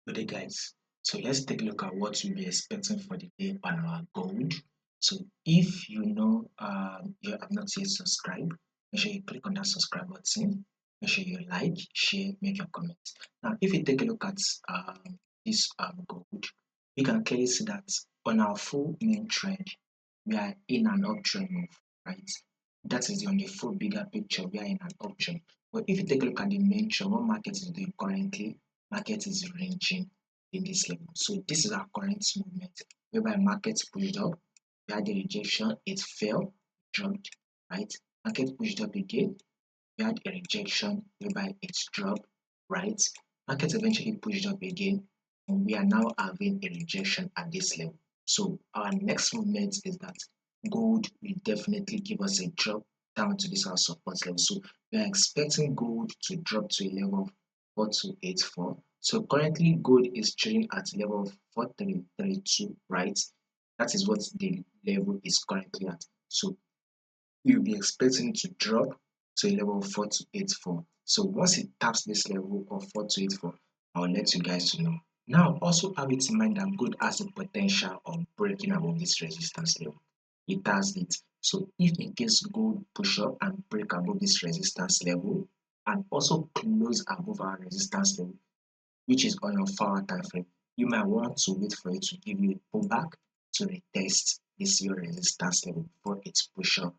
Good day, guys. So let's take a look at what we'll be expecting for the day on our gold. So if you have not yet subscribed, make sure you click on that subscribe button. Make sure you like, share, make your comments. Now, if you take a look at this gold, we can clearly see that on our full main trend, we are in an uptrend move, right? That is on the full bigger picture. We are in an uptrend. But if you take a look at the main trend, what market is doing currently, market is ranging in this level. So this is our current movement whereby market pushed up, we had the rejection, it fell, dropped, right? Market pushed up again, we had a rejection whereby it dropped, right? Market eventually pushed up again, and we are now having a rejection at this level. So our next movement is that gold will definitely give us a drop down to this our support level. So we are expecting gold to drop to a level of 4284. So currently gold is trading at a level of 4332, right? That is what the level is currently at. So we'll be expecting to drop to a level of 4284. So once it taps this level of 4284, I'll let you guys to know. Now also have it in mind that gold has the potential of breaking above this resistance level. It has it. So if in case gold push up and break above this resistance level and also close above our resistance level, which is on your 4-hour time frame, you might want to wait for it to give you a pullback to retest this your resistance level before it push up.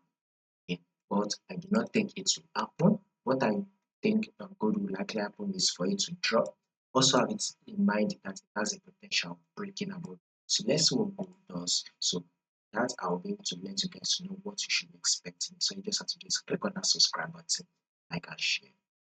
But I do not think it will happen. What I think gold will likely happen is for it to drop. Also have it in mind that it has a potential of breaking above. So let's see what gold does. So that I'll be able to let you guys know what you should be expecting. So you just have to just click on that subscribe button, like and share.